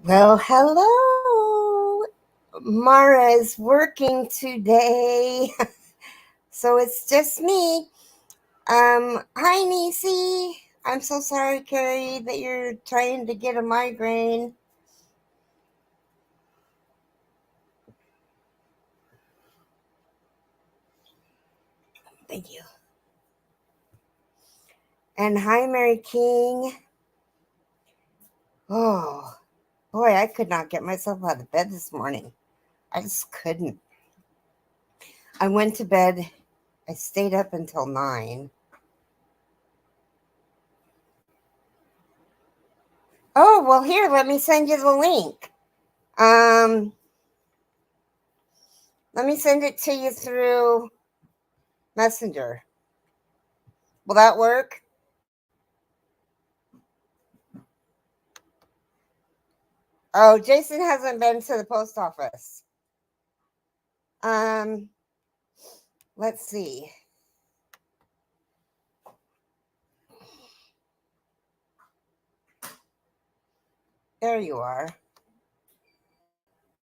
Well, hello. Mara is working today, so it's just me. Hi, Nisi. I'm so sorry, Keri, that you're trying to get a migraine. Thank you. And hi, Mary King. Oh, boy, I could not get myself out of bed this morning. I just couldn't. I went to bed. I stayed up until 9. Oh, well, here, let me send you the link. Let me send it to you through Messenger. Will that work? Oh, Jason hasn't been to the post office. Let's see. There you are.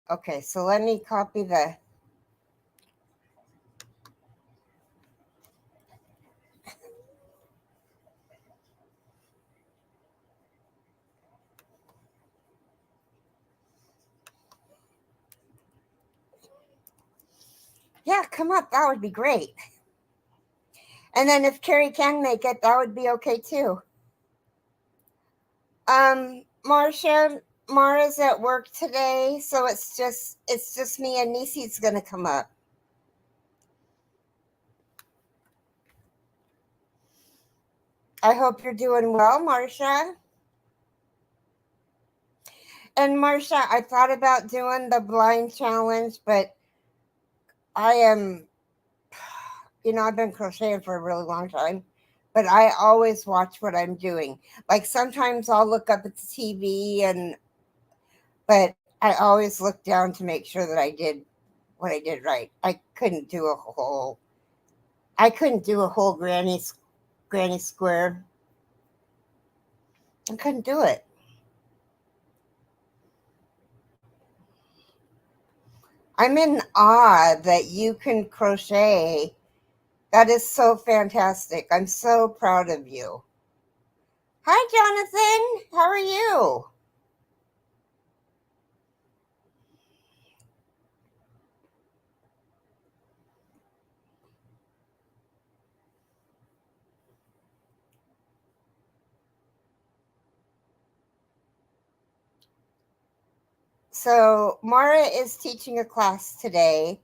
Okay, so let me copy the... Yeah, come up. That would be great. And then if Keri can make it, that would be okay too. Marcia, Mara's at work today, so it's just me and Nisi's gonna come up. I hope you're doing well, Marcia. And Marcia, I thought about doing the blind challenge, but I am, I've been crocheting for a really long time, but I always watch what I'm doing. Like sometimes I'll look up at the TV but I always look down to make sure that I did what I did right. I couldn't do a whole granny square. I couldn't do it. I'm in awe that you can crochet. That is so fantastic. I'm so proud of you. Hi, Jonathan. How are you? So Mara is teaching a class today,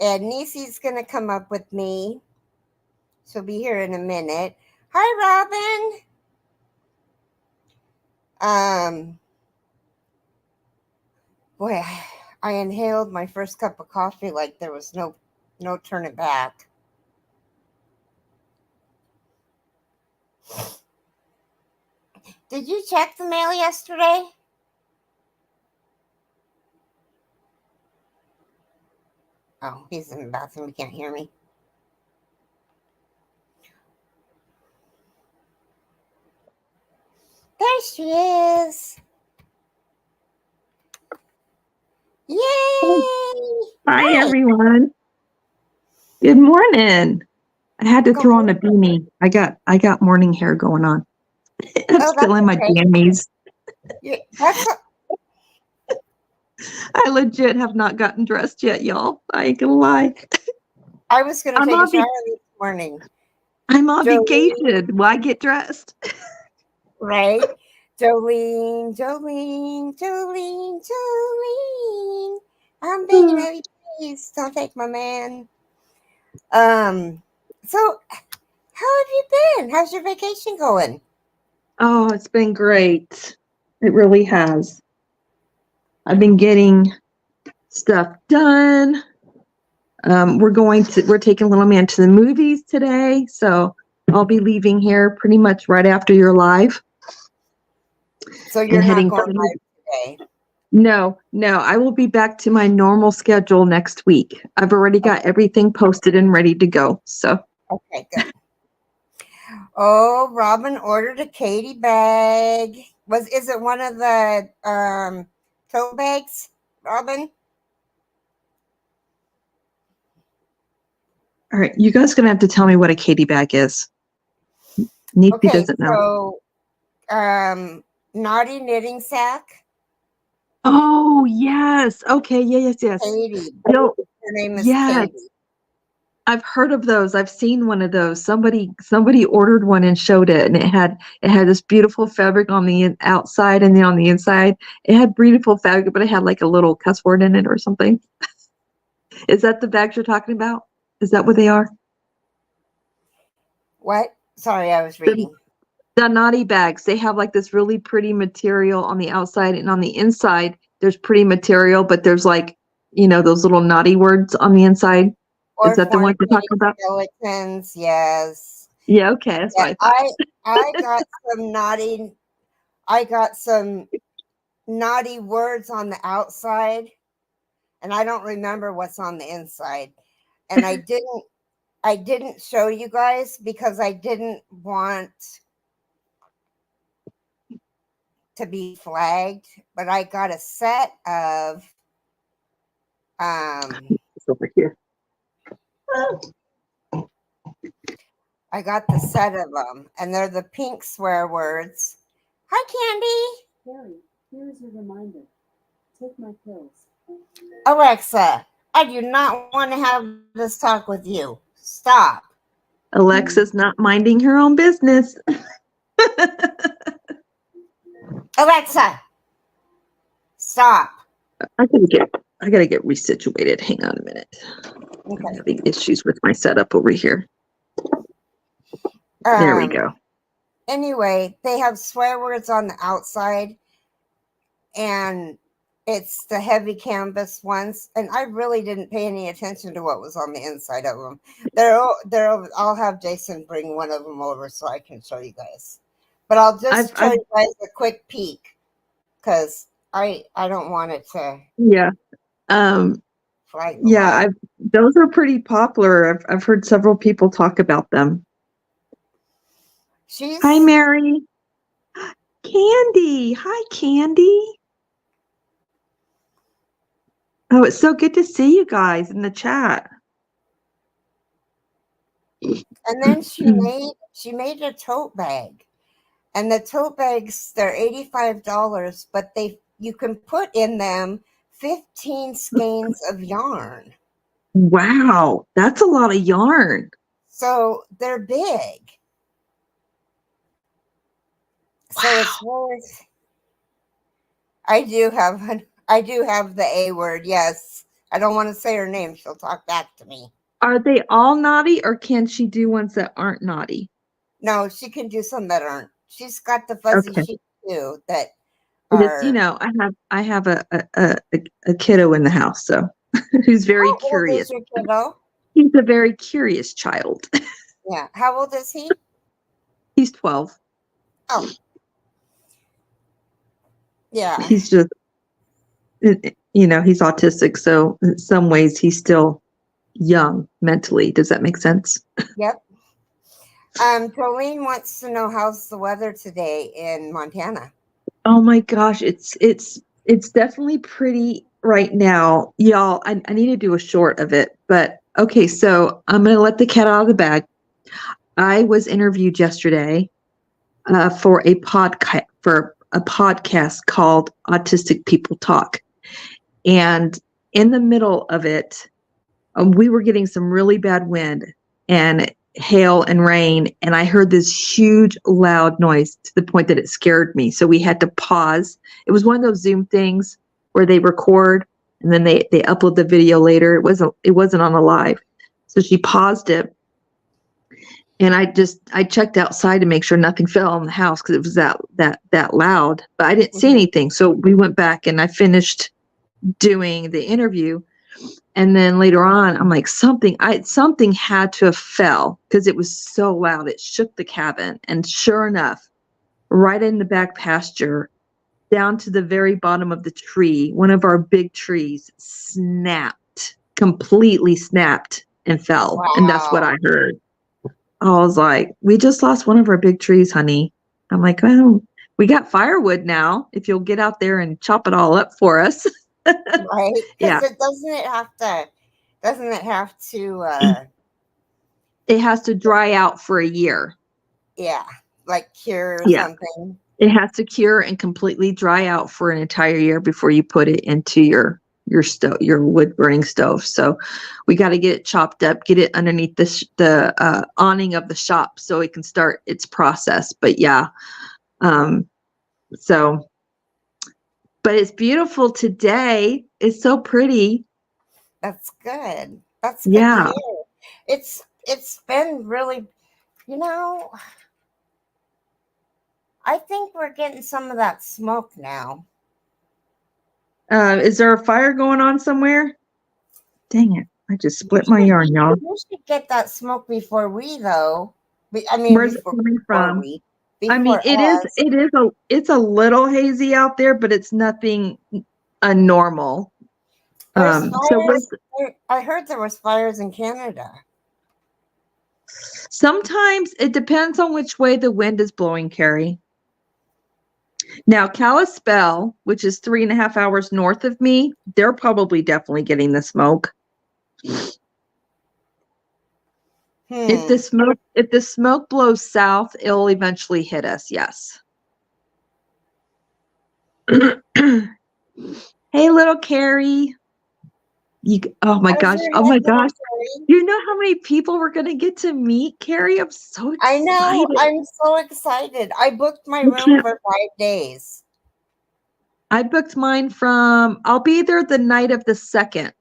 and Nisi's going to come up with me. She'll be here in a minute. Hi, Robin. Boy, I inhaled my first cup of coffee like there was no turning back. Did you check the mail yesterday? Oh, he's in the bathroom. He can't hear me. There she is. Yay! Hi, everyone. Good morning. I had to throw on a beanie. I got morning hair going on. I'm still in my jammies. Yeah, I legit have not gotten dressed yet, y'all. I ain't gonna lie. I was gonna take a shower this morning. I'm on vacation. Why get dressed? Right? Jolene. I'm begging of you, please don't take my man. So how have you been? How's your vacation going? Oh, it's been great. It really has. I've been getting stuff done. We're taking little man to the movies today, so I'll be leaving here pretty much right after you're live. So you're not going live today? No, I will be back to my normal schedule next week. I've already got everything posted and ready to go. So okay, good. Oh, Robin ordered a Katie bag. Is it one of the tote bags, Robin? All right, you guys gonna have to tell me what a Katie bag is. Neepy Okay, doesn't know. so naughty knitting sack. Oh yes. Okay. Yes. Katie. Yo, Her name is yes. Katie. I've heard of those. I've seen one of those. Somebody ordered one and showed it, and it had this beautiful fabric on the outside, and then on the inside, it had beautiful fabric, but it had like a little cuss word in it or something. Is that the bags you're talking about? Is that what they are? What? Sorry, I was reading. The naughty bags. They have like this really pretty material on the outside, and on the inside, there's pretty material, but there's like, those little naughty words on the inside. Or Is that the one you're talking about? skeletons, yes. Yeah, okay, that's what I thought. I got some naughty words on the outside, and I don't remember what's on the inside. And I didn't show you guys because I didn't want to be flagged, but I got a set of It's over here. I got the set of them, and they're the pink swear words. Hi, Candy. Keri, here is your reminder. Take my pills. Alexa, I do not want to have this talk with you. Stop. Alexa's not minding her own business. Alexa, stop. I gotta get resituated. Hang on a minute. Okay. I'm having issues with my setup over here. There we go. Anyway, they have swear words on the outside, and it's the heavy canvas ones. And I really didn't pay any attention to what was on the inside of them. I'll have Jason bring one of them over so I can show you guys. But I'll just show you guys a quick peek because I don't want it to. Yeah. Yeah. Those are pretty popular. I've heard several people talk about them. Hi, Mary. Candy. Hi, Candy. Oh, it's so good to see you guys in the chat. And then she made a tote bag. And the tote bags, they're $85, but you can put in them 15 skeins of yarn. Wow, that's a lot of yarn. So they're big. Wow. So it's worth. I do have the A word. Yes, I don't want to say her name. She'll talk back to me. Are they all naughty, or can she do ones that aren't naughty? No, she can do some that aren't. She's got the fuzzy sheep too that are. I have a kiddo in the house, so who's very curious. How old is your kiddo? He's a very curious child. Yeah. How old is he? He's 12. Oh. Yeah. He's just, he's autistic, so in some ways he's still young mentally. Does that make sense? Yep. Jolene wants to know how's the weather today in Montana. Oh my gosh, it's definitely pretty right now, y'all. I need to do a short of it, but okay. So I'm gonna let the cat out of the bag. I was interviewed yesterday for a podcast called Autistic People Talk, and in the middle of it, we were getting some really bad wind and hail and rain, and I heard this huge loud noise to the point that it scared me. So we had to pause. It was one of those Zoom things where they record and then they upload the video later. It wasn't on a live. So she paused it, and I checked outside to make sure nothing fell on the house because it was that loud, but I didn't see anything. So we went back and I finished doing the interview. And then later on, I'm like, something had to have fell because it was so loud. It shook the cabin. And sure enough, right in the back pasture, down to the very bottom of the tree, one of our big trees completely snapped and fell. Wow. And that's what I heard. I was like, we just lost one of our big trees, honey. I'm like, well, We got firewood now. If you'll get out there and chop it all up for us. Right? Yeah. Because doesn't it have to It has to dry out for a year. yeah, like cure or Yeah. something. It has to cure and completely dry out for an entire year before you put it into your stove, your wood burning stove. So we got to get it chopped up, get it underneath the awning of the shop so it can start its process. But yeah, so, but it's beautiful today. It's so pretty. That's good. That's good to Yeah. hear. It's been really, you know, I think we're getting some of that smoke now. Is there a fire going on somewhere? Dang it. I just split You my should, yarn, y'all. you should get that smoke before we, though. Where's it coming from? I mean, before us. it's a little hazy out there, but it's nothing normal. There's So fires. I heard there was fires in Canada. sometimes it depends on which way the wind is blowing, Keri. Now, Kalispell, which is 3.5 hours north of me, they're probably definitely getting the smoke. If the smoke blows south, it'll eventually hit us. Yes. Hey, little Keri. Oh my gosh. Oh my gosh. You know how many people we're going to get to meet, Keri? I'm so excited. I know. I'm so excited. I booked my room for 5 days. I booked mine I'll be there the night of the 2nd.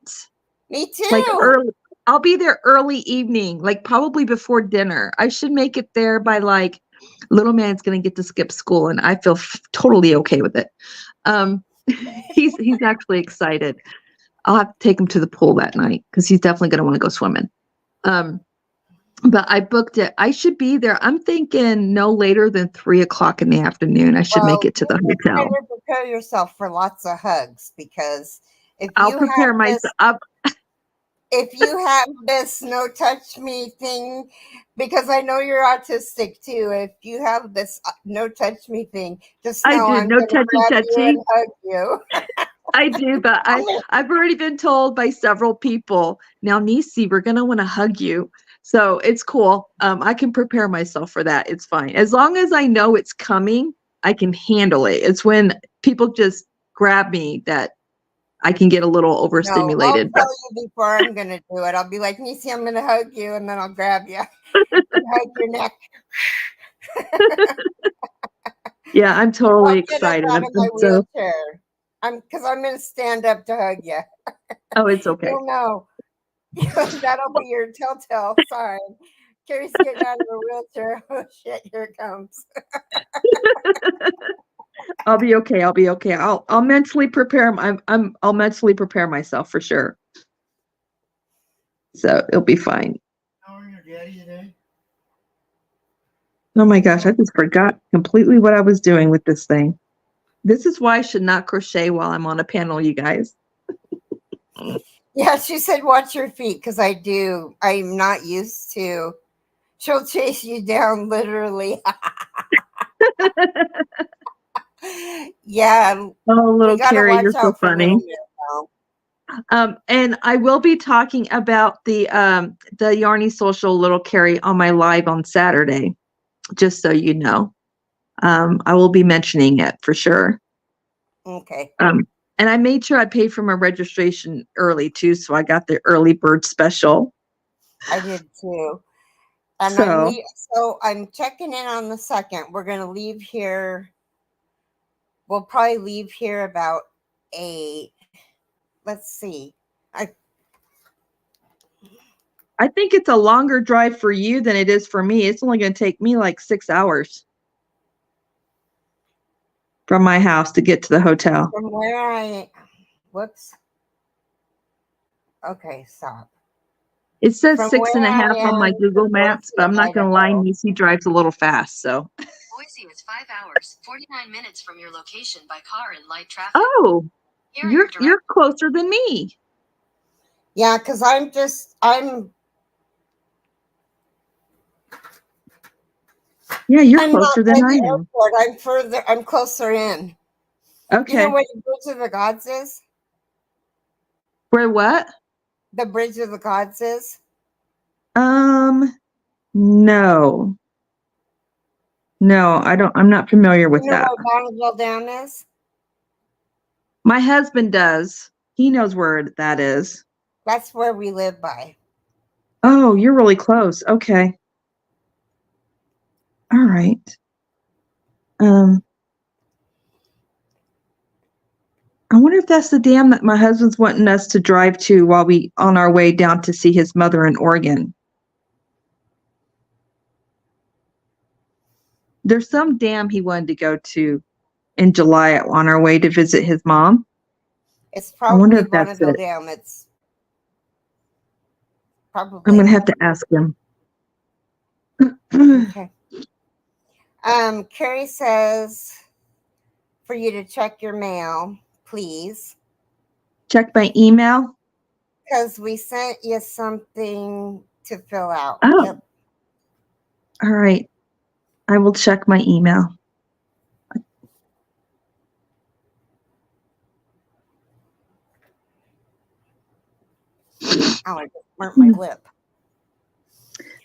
Me too. Like early. I'll be there early evening, like probably before dinner. I should make it there by like little man's going to get to skip school, and I feel totally okay with it. He's actually excited. I'll have to take him to the pool that night because he's definitely going to want to go swimming. But I booked it. I should be there. I'm thinking no later than 3:00 in the afternoon. I should make it to the hotel. You better prepare yourself for lots of hugs because I'll prepare myself. If you have this no touch me thing, because I know you're autistic too. If you have this no touch me thing, just know I'm no going to grab you and hug you. I do, but I've already been told by several people, now, Nisi, we're going to want to hug you. So it's cool. I can prepare myself for that. It's fine. As long as I know it's coming, I can handle it. It's when people just grab me that I can get a little overstimulated. No, I'll tell you before I'm going to do it. I'll be like, Nisi, I'm going to hug you, and then I'll grab you and hug your neck. Yeah, I'm totally excited. Out of my wheelchair. Because I'm going to stand up to hug you. Oh, it's okay. You'll know. That'll be your telltale sign. Keri's getting out of her wheelchair. Oh shit! Here it comes. I'll be okay. I'll mentally prepare. I'll mentally prepare myself for sure. So it'll be fine. How are your daddy today? Oh my gosh! I just forgot completely what I was doing with this thing. This is why I should not crochet while I'm on a panel, you guys. Yeah, she said, watch your feet, because I do. I'm not used to. She'll chase you down, literally. Yeah. Oh, little Keri, you're so funny. And I will be talking about the Yarny Social Little Keri on my live on Saturday, just so you know. I will be mentioning it for sure. Okay. And I made sure I paid for my registration early too, so I got the early bird special. I did too. And I'm checking in on the 2nd. We're going to leave here. We'll probably leave here about 8. Let's see. I think it's a longer drive for you than it is for me. It's only going to take me like 6 hours from my house to get to the hotel. From where whoops. Okay, stop. It says 6.5 on my Google Maps, but I'm not going to lie, Nisi drives a little fast, so. Boise is 5 hours, 49 minutes from your location by car in light traffic. Oh, you're closer than me. Yeah, because Yeah, you're I'm not closer by than I the am. airport. I'm further. I'm closer in. You know Okay. where the Bridge of the Gods is? Where what? The Bridge of the Gods is? No. No, I don't. I'm not familiar You with know that. where Bonneville Dam is? My husband does. He knows where that is. That's where we live by. Oh, you're really close. Okay. All right. Um, I wonder if that's the dam that my husband's wanting us to drive to while we on our way down to see his mother in Oregon. There's some dam he wanted to go to in July on our way to visit his mom. It's I wonder probably if that's Bonneville it. Dam. It's I'm probably. gonna have to ask him. Okay. Carrie says for you to check your mail, please, Check my email. because we sent you something to fill out. Oh, Yep. all right. I will check my email. Oh, I just burnt my lip.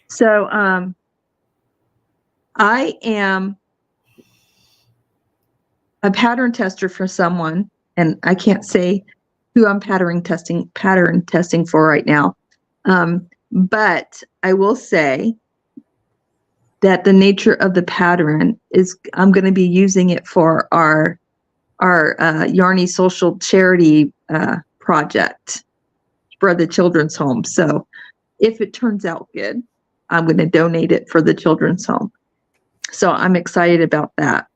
So, I am a pattern tester for someone, and I can't say who I'm pattern testing for right now. But I will say that the nature of the pattern is I'm going to be using it for our Yarny social charity project for the children's home. So if it turns out good, I'm going to donate it for the children's home. So I'm excited about that.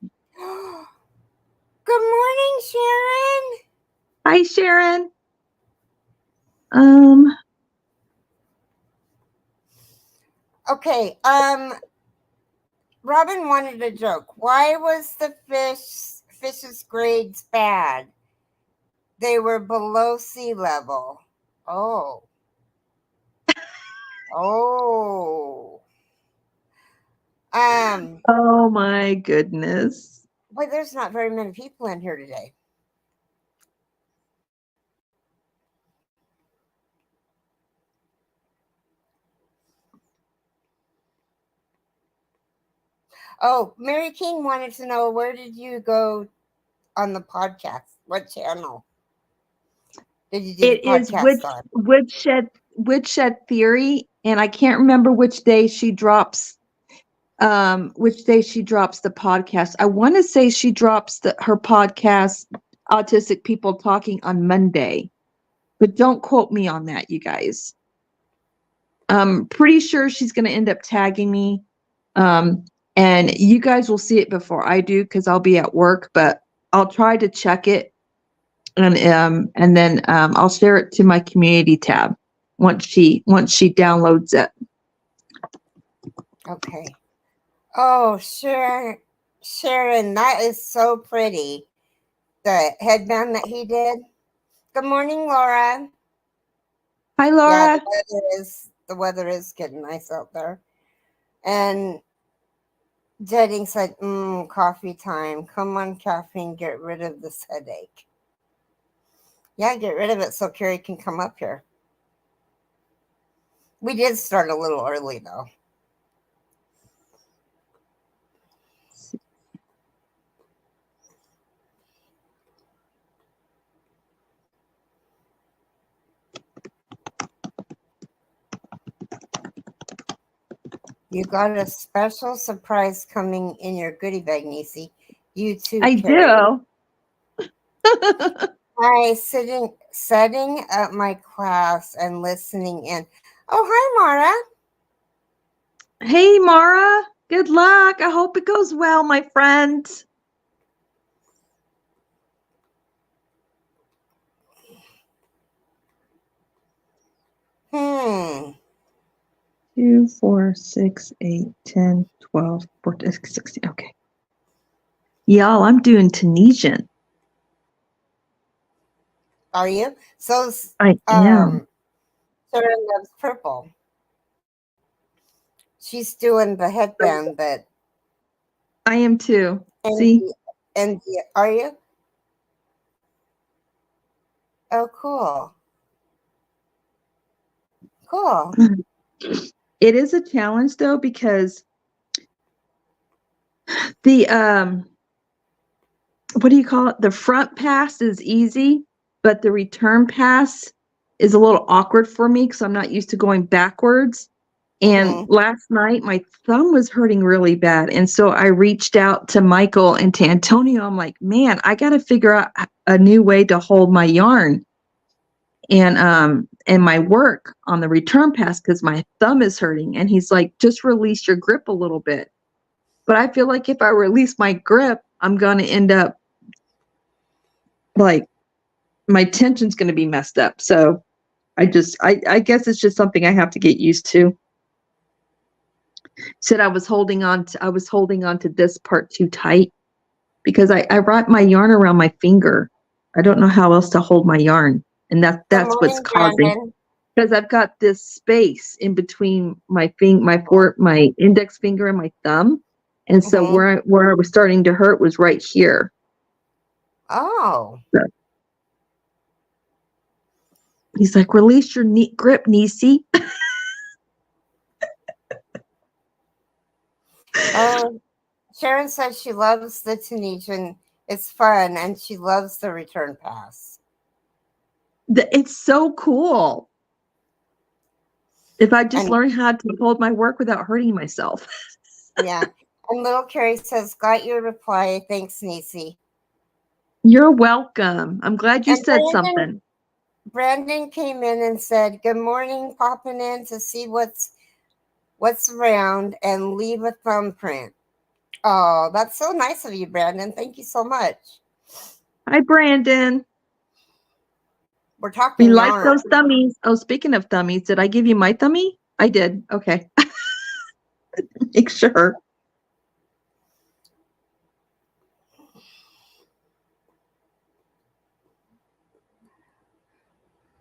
Good morning, Sharon. Hi, Sharon. Okay. Robin wanted a joke. Why was the fish's grades bad? They were below sea level. Oh. Oh. Oh my goodness. Boy, there's not very many people in here today. Oh, Mary King wanted to know, where did you go on the podcast? What channel did you do It the is podcast on? Woodshed Theory, and I can't remember which day she drops the podcast. I want to say she drops her podcast Autistic People Talking on Monday, but don't quote me on that, you guys. I'm pretty sure she's going to end up tagging me, and you guys will see it before I do because I'll be at work, but I'll try to check it, and then I'll share it to my community tab once she downloads it. Okay. Oh, sure. Sharon, that is so pretty. The headband that he did. Good morning, Laura. Hi, Yeah, Laura. the weather is getting nice out there. And Jetting said, coffee time. Come on, caffeine, get rid of this headache. Yeah, get rid of it so Carrie can come up here. We did start a little early, though. You got a special surprise coming in your goodie bag, Niecy. You too, I Carrie. do. Hi, setting up my class and listening in. Oh, hi, Mara. Hey, Mara. Good luck. I hope it goes well, my friend. Hmm. 2, 4, 6, 8, 10, 12, 14, 16. Okay. Y'all, I'm doing Tunisian. Are you? So, I am. Sharon loves purple. She's doing the headband that I am too. And See? are you? Oh, cool. Cool. It is a challenge though, because the what do you call it? The front pass is easy, but the return pass is a little awkward for me because I'm not used to going backwards. And Mhm. last night my thumb was hurting really bad. And so I reached out to Michael and to Antonio. I'm like, man, I got to figure out a new way to hold my yarn and my work on the return pass because my thumb is hurting. And he's like, just release your grip a little bit. But I feel like if I release my grip, I'm going to end up like my tension's going to be messed up. So I guess it's just something I have to get used to. Said I was holding on to this part too tight because I wrapped my yarn around my finger. I don't know how else to hold my yarn. And Good that's what's morning, causing, Brandon. because I've got this space in between my my index finger and my thumb. And so Mhm. where I was starting to hurt was right here. Oh. So he's like, release your grip, Niecy. Sharon says she loves the Tunisian. It's fun, and she loves the return pass. It's so cool. If I just And learn how to hold my work without hurting myself. yeah. And little Carrie says, got your reply. Thanks, Nisi. You're welcome. I'm glad you And said something. Brandon came in and said, good morning, popping in to see what's around and leave a thumbprint. Oh, that's so nice of you, Brandon. Thank you so much. Hi, Brandon. We're We talking like yarn. those thummies. Oh, speaking of thummies, did I give you my thummy? I did. Okay. Make sure.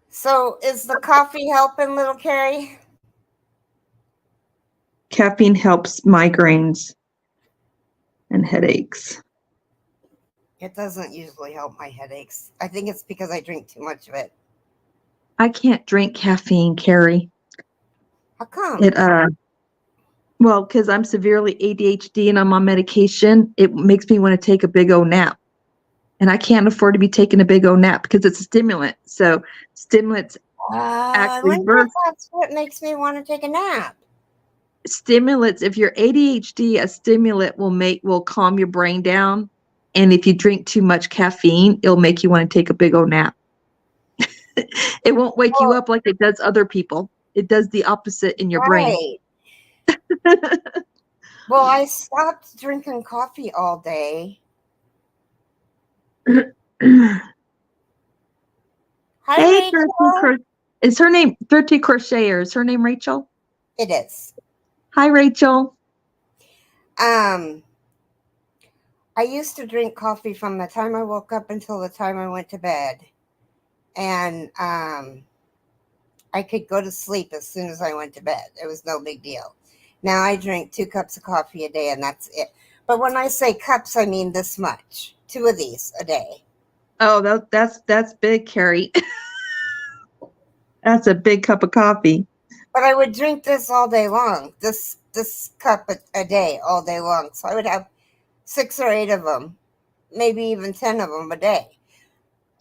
So is the coffee helping, little Carrie? Caffeine helps migraines and headaches. It doesn't usually help my headaches. I think it's because I drink too much of it. I can't drink caffeine, Carrie. How come? Well, because I'm severely ADHD and I'm on medication, it makes me want to take a big old nap. And I can't afford to be taking a big old nap because it's a stimulant. So stimulants I actually wonder if that's what makes me want to take a nap. stimulants, if you're ADHD, a stimulant will calm your brain down. And if you drink too much caffeine, it'll make you want to take a big old nap. It won't wake you Well, up like it does other people. It does the opposite in your brain. right. Well, I stopped drinking coffee all day. Hi, Hey, Rachel. is her name 13 Crocheter? Is her name Rachel? It is. Hi, Rachel. I used to drink coffee from the time I woke up until the time I went to bed. And I could go to sleep as soon as I went to bed. It was no big deal. Now I drink 2 cups of coffee a day and that's it. But when I say cups, I mean this much. 2 of these a day. Oh, that's big, Carrie. That's a big cup of coffee. But I would drink this all day long. This cup a day all day long. So I would have 6 or 8 of them, maybe even 10 of them a day.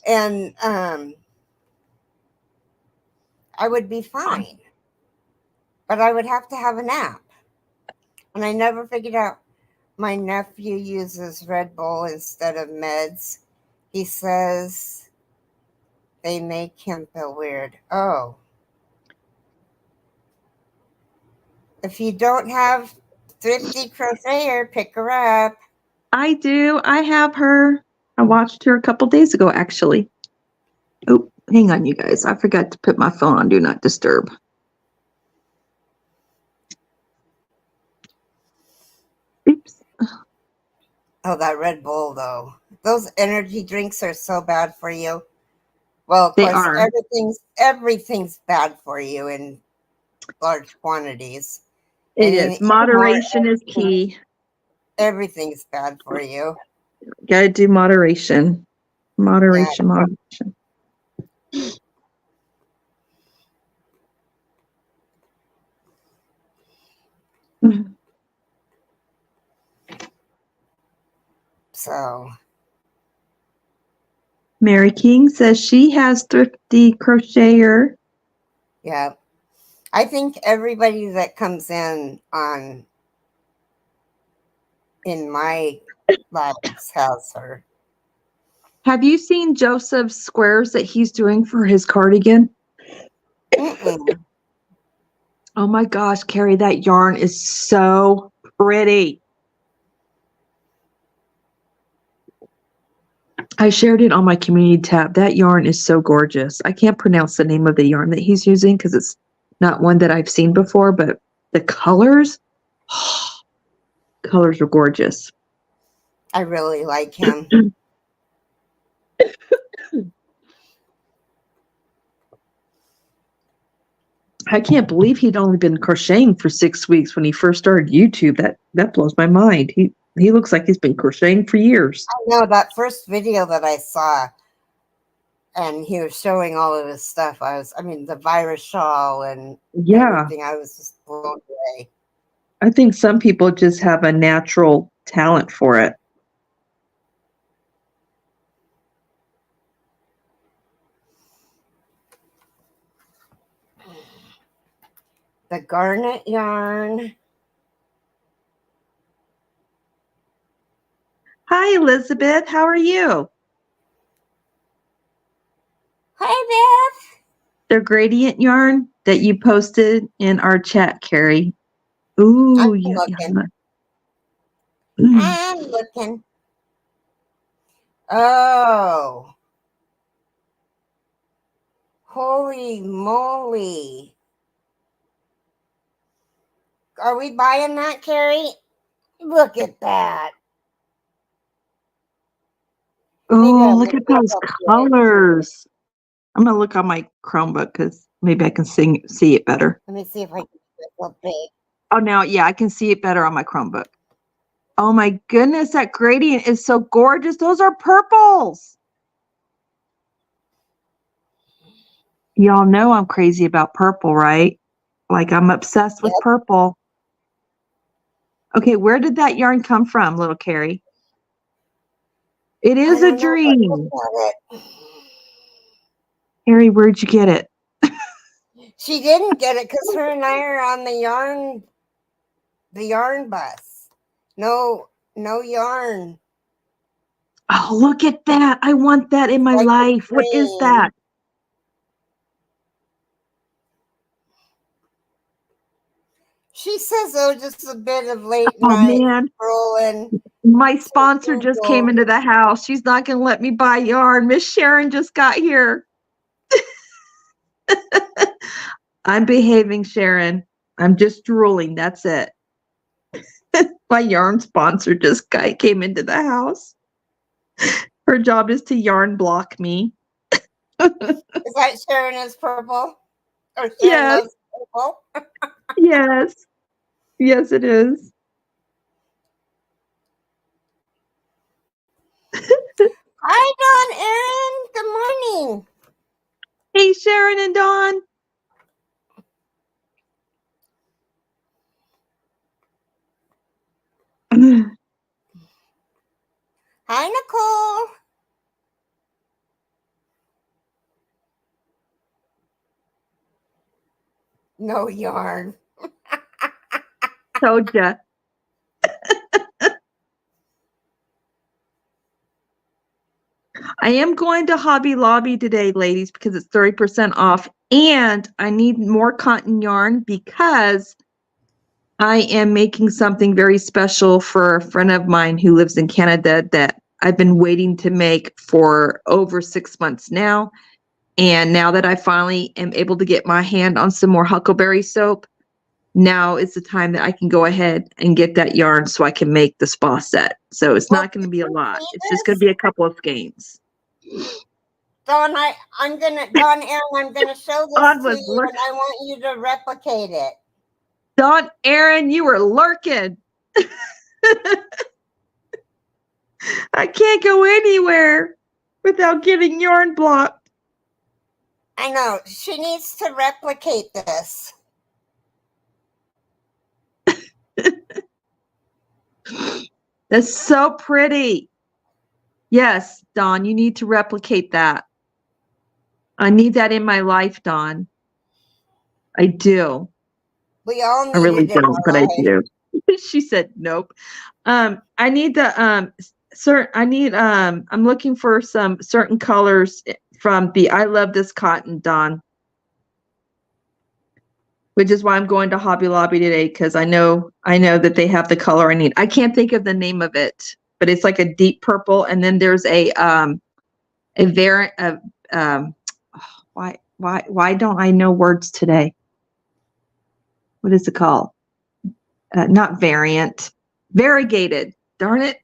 And I would be fine. But I would have to have a nap. And I never figured out my nephew uses Red Bull instead of meds. He says they make him feel weird. Oh. If you don't have Thrifty Crocheter, pick her up. I do. I have her. I watched her a couple days ago, actually. Oh, hang on, you guys. I forgot to put my phone on Do Not Disturb. Oops. Oh, that Red Bull, though. Those energy drinks are so bad for you. Well, of They course, are. everything's bad for you in large quantities. It And is. any more Moderation is key. Everything's bad for you. Gotta do moderation. Moderation. So, Mary King says she has Thrifty Crocheter. yeah. I think everybody that comes in my lives has her. Have you seen Joseph's squares that he's doing for his cardigan? Mm-mm. Oh my gosh, Keri, that yarn is so pretty. I shared it on my community tab. That yarn is so gorgeous. I can't pronounce the name of the yarn that he's using because it's not one that I've seen before, but the colors, colors are gorgeous. I really like him. I can't believe he'd only been crocheting for 6 weeks when he first started YouTube. That blows my mind. He looks like he's been crocheting for years. I know that first video that I saw, and he was showing all of his stuff. The virus shawl and everything. I was just blown away. I think some people just have a natural talent for it. The garnet yarn. Hi, Elizabeth. How are you? Hi, Beth. The gradient yarn that you posted in our chat, Keri. Ooh, I'm yeah. looking. Mm. I'm looking. Oh. Holy moly. Are we buying that, Keri? Look at that. Oh, look at those colors. I'm going to look on my Chromebook because maybe I can see it better. Let me see if I can get it real big. Oh, now, yeah, I can see it better on my Chromebook. Oh, my goodness, that gradient is so gorgeous. Those are purples. Y'all know I'm crazy about purple, right? Like I'm obsessed with purple. Okay, where did that yarn come from, little Keri? It is a dream. Keri, where'd you get it? She didn't get it because her and I are on the yarn bus. No yarn. Oh, look at that. I want that in my life. What is that? She says, just a bit of late night scrolling. My sponsor just came into the house. She's not going to let me buy yarn. Miss Sharon just got here. I'm behaving, Sharon. I'm just drooling. That's it. My yarn sponsor just came into the house. Her job is to yarn block me. Is that Sharon is purple? Or Sharon Yes. loves purple? Yes. Yes, it is. Hi, Dawn, Erin. Good morning. Hey, Sharon and Dawn. Hi, Nicole. No yarn. Told ya. I am going to Hobby Lobby today, ladies, because it's 30% off. And I need more cotton yarn because I am making something very special for a friend of mine who lives in Canada that I've been waiting to make for over 6 months now. And now that I finally am able to get my hand on some more Huckleberry soap, now is the time that I can go ahead and get that yarn so I can make the spa set. So it's not going to be a lot. It's just going to be a couple of skeins. Dawn, Erin, I'm gonna show this to you, and I want you to replicate it. Dawn, Erin, you were lurking. I can't go anywhere without getting yarn blocked. I know. She needs to replicate this. That's so pretty. Yes, Dawn, you need to replicate that. I need that in my life, Dawn. I do. We all I need really it in don't, our but I life. do. She said nope. I need the I'm looking for some certain colors from the I Love This Cotton, Dawn. Which is why I'm going to Hobby Lobby today, because I know that they have the color I need. I can't think of the name of it, but it's like a deep purple, and then there's a variant of why don't I know words today? What is it called? Not variant, variegated. Darn it!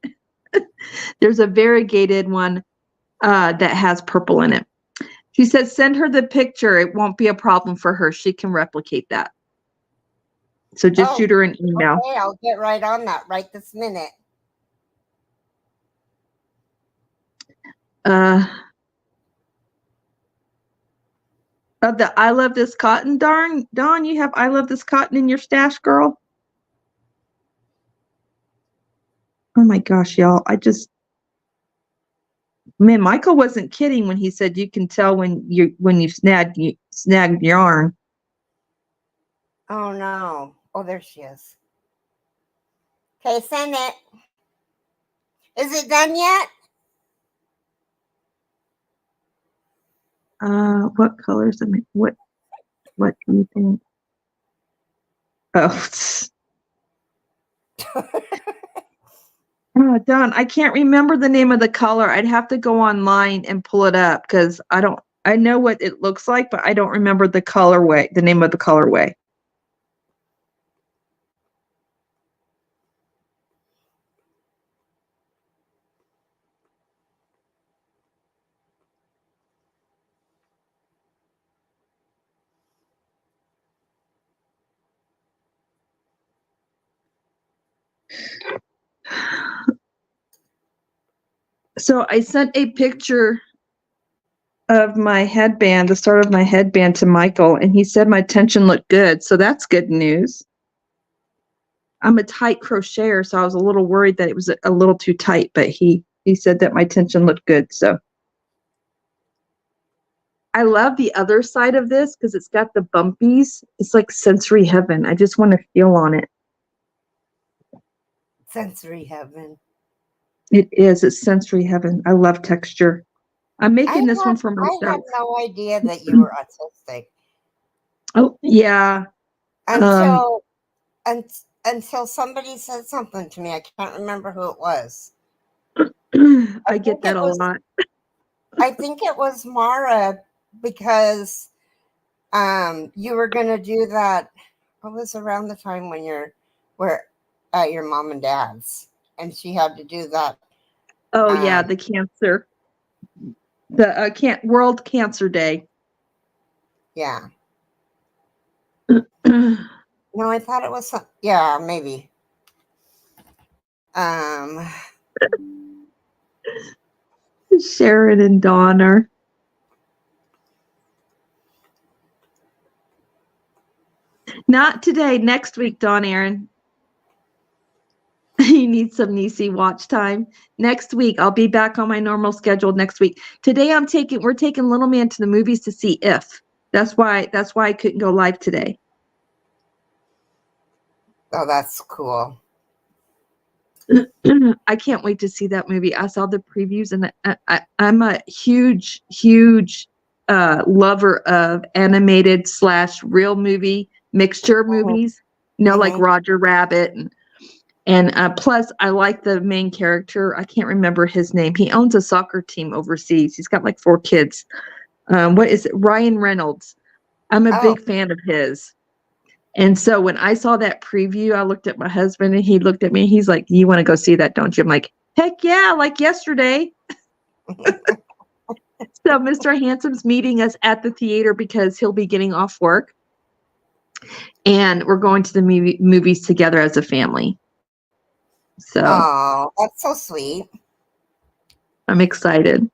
There's a variegated one that has purple in it. She said, send her the picture. It won't be a problem for her. She can replicate that. So just shoot her an email. Okay, I'll get right on that right this minute. Of the I Love This Cotton, Dawn, you have I Love This Cotton in your stash, girl? Oh my gosh, y'all. Man, Michael wasn't kidding when he said you can tell when you snagged yarn. Oh no. Oh, there she is. Okay, send it. Is it done yet? What colors? I mean, what do you think? Oh. Oh, Dawn, I can't remember the name of the color. I'd have to go online and pull it up because I know what it looks like, but I don't remember the colorway, the name of the colorway. So I sent a picture of my headband, the start of my headband, to Michael, and he said my tension looked good. So that's good news. I'm a tight crocheter, so I was a little worried that it was a little too tight, but he said that my tension looked good. So I love the other side of this because it's got the bumpies. It's like sensory heaven. I just want to feel on it. Sensory heaven. It is. It's sensory heaven. I love texture. I'm making this one for myself. I had no idea that you were autistic. Oh, yeah. Until somebody said something to me. I can't remember who it was. I get that a lot. I think it was Mara, because you were going to do that. It was around the time when we're at your mom and dad's, and she had to do that. Oh, yeah, the cancer. The World Cancer Day. Yeah. No, I thought it was yeah, maybe. Sharon and Dawn are. Not today, next week, Dawn Aaron. You need some Nisi watch time. Next week, I'll be back on my normal schedule next week. Today we're taking little man to the movies to see If. That's why I couldn't go live today. Oh, that's cool. I can't wait to see that movie. I saw the previews, and I'm a huge lover of animated / real movie mixture movies. Like Roger Rabbit, and plus I like the main character. I can't remember his name. He owns a soccer team overseas. He's got like 4 kids. What is it? Ryan Reynolds. I'm a big fan of his. And so when I saw that preview, I looked at my husband and he looked at me. He's like, you want to go see that, don't you? I'm like, heck yeah, like yesterday. So Mr. Handsome's meeting us at the theater because he'll be getting off work. And we're going to the movies together as a family. So Oh, that's so sweet. I'm excited.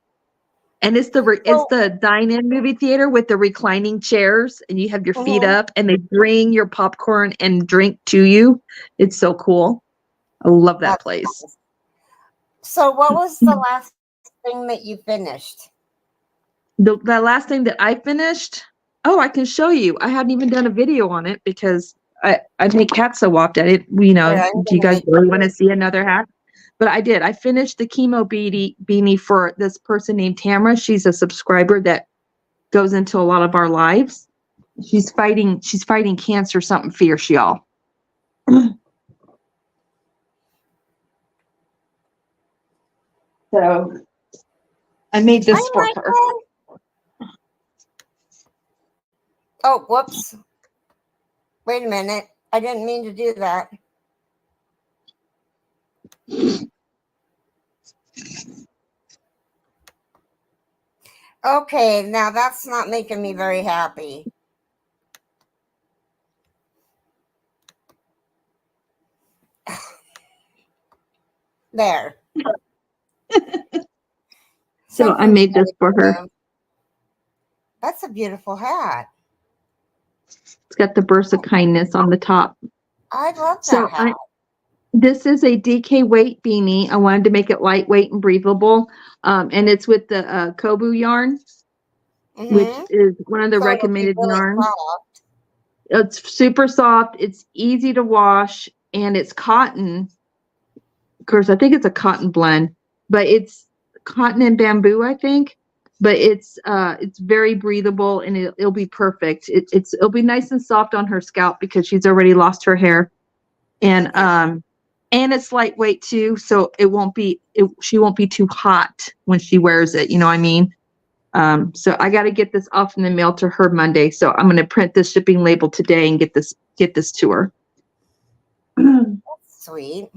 And it's So, the dine-in movie theater with the reclining chairs, and you have your feet mhm, up, and they bring your popcorn and drink to you. It's so cool. I love that that's place. nice. So, what was the last thing that you finished? The last thing that I finished, oh, I can show you. I hadn't even done a video on it because I make hats so often. Here, I'm Do you gonna guys make really want to you. see another hat? But I did. I finished the chemo beanie for this person named Tamara. She's a subscriber that goes into a lot of our lives. She's fighting cancer, something fierce, y'all. So I made this Hi, for her. Michael. Oh, whoops. Wait a minute. I didn't mean to do that. Okay, now that's not making me very happy. There. So I Something's made this for gotta her. give. That's a beautiful hat. It's got the burst of kindness on the top. I love that So hat. this is a DK weight beanie. I wanted to make it lightweight and breathable. And it's with the Kobu yarn, which Mm-hmm. is one of the So it'll be recommended really yarns. soft. It's super soft. It's easy to wash, and it's cotton. Of course, I think it's a cotton blend, but it's cotton and bamboo, I think. But it's very breathable, and it'll be perfect. It'll be nice and soft on her scalp because she's already lost her hair, and it's lightweight too, so she won't be too hot when she wears it. You know what I mean? So I got to get this off in the mail to her Monday. So I'm going to print this shipping label today and get this to her. Sweet.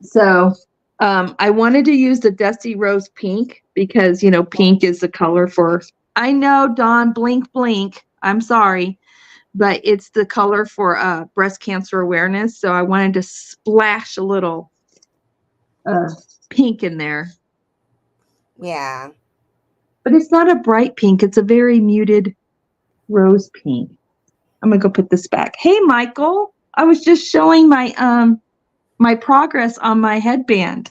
So I wanted to use the Dusty Rose Pink because, pink is the color for, I know, Dawn, blink, blink. I'm sorry, but it's the color for breast cancer awareness. So I wanted to splash a little pink in there. Yeah. But it's not a bright pink. It's a very muted rose pink. I'm going to go put this back. Hey, Michael. I was just showing my progress on my headband.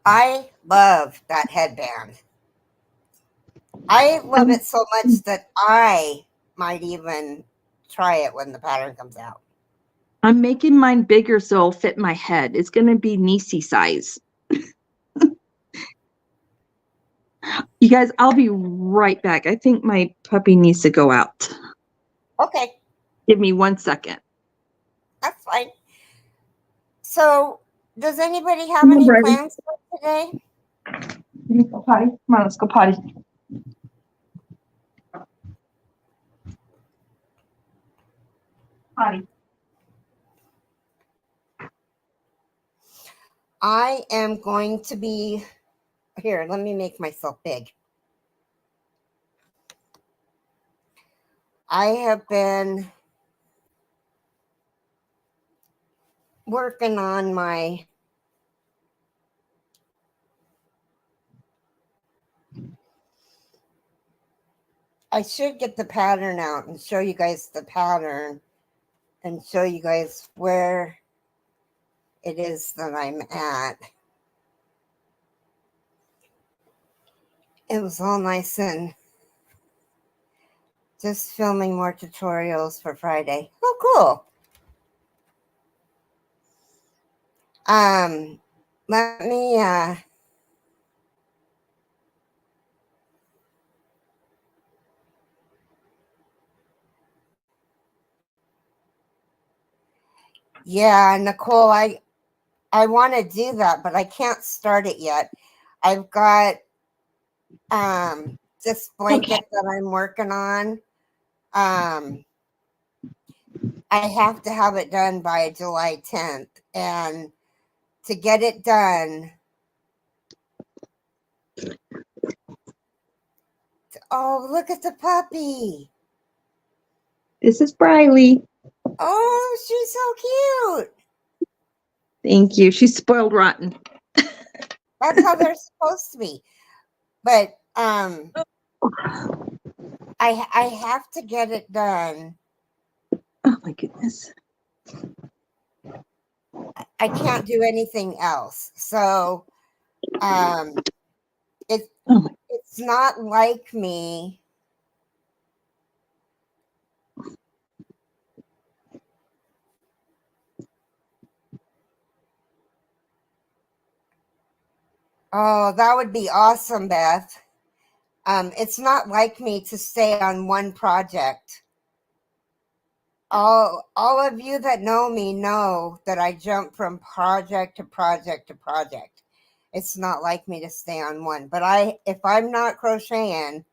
I love that headband. I love it so much that I might even try it when the pattern comes out. I'm making mine bigger so it'll fit my head. It's going to be Nisi size. You guys, I'll be right back. I think my puppy needs to go out. Okay, Give me 1 second. that's fine. So, does anybody have Come on, any Brady. plans for today? Let's go potty. Come on, let's go potty. Potty. I am going to be here. Let me make myself big. I have been working on my I should get the pattern out and show you guys the pattern and show you guys where it is that I'm at. It was all nice and just filming more tutorials for Friday. Oh, cool. Let me yeah, Nicole, I want to do that, but I can't start it yet. I've got this blanket that I'm working on. I have to have it done by July 10th, and to get it done, oh, look at the puppy. This is Briley. Oh, she's so cute. Thank you. She's spoiled rotten. That's how they're supposed to be. But I have to get it done. Oh my goodness. I can't do anything else. So it Oh my. it's not like me. Oh, that would be awesome, Beth. It's not like me to stay on one project. All of you that know me know that I jump from project to project to project. It's not like me to stay on one. But if I'm not crocheting,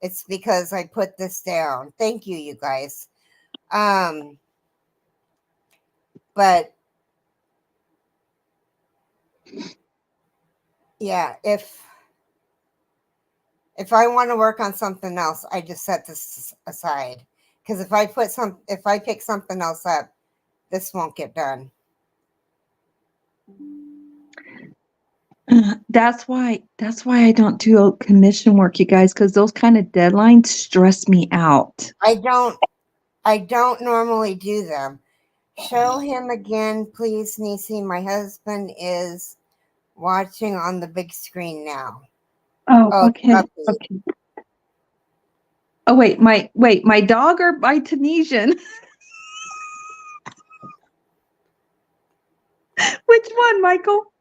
it's because I put this down. Thank you, you guys. But yeah, if I want to work on something else, I just set this aside. Because if I pick something else up, this won't get done. That's why I don't do commission work, you guys, because those kind of deadlines stress me out. I don't normally do them. Show him again, please, Nisi. My husband is watching on the big screen now. Oh, okay. Puppy. Okay. Oh wait, my dog or my Tunisian? Which one, Michael?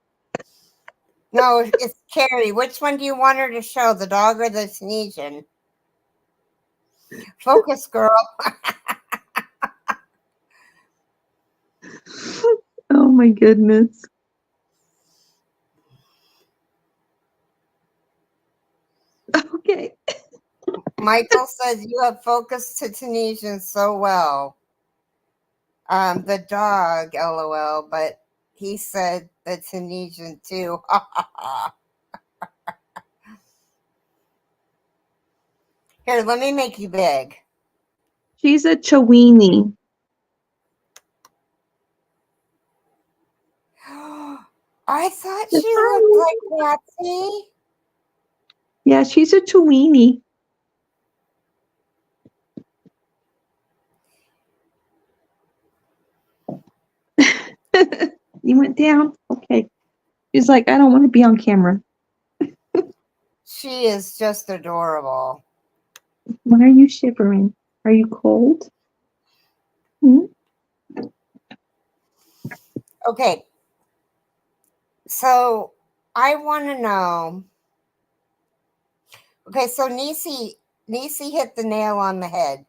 No, it's Keri. Which one do you want her to show, the dog or the Tunisian? Focus, girl. Oh my goodness. Okay. Michael says you have focused to Tunisian so well. The dog, LOL, but he said the Tunisian too. Here, let me make you big. She's a Chiweenie. I thought she looked like Patsy. Yeah, she's a Chiweenie. You went down? Okay. She's like, I don't want to be on camera. She is just adorable. Why are you shivering? Are you cold? Hmm? Okay. So I want to know. Okay, so Nisi hit the nail on the head.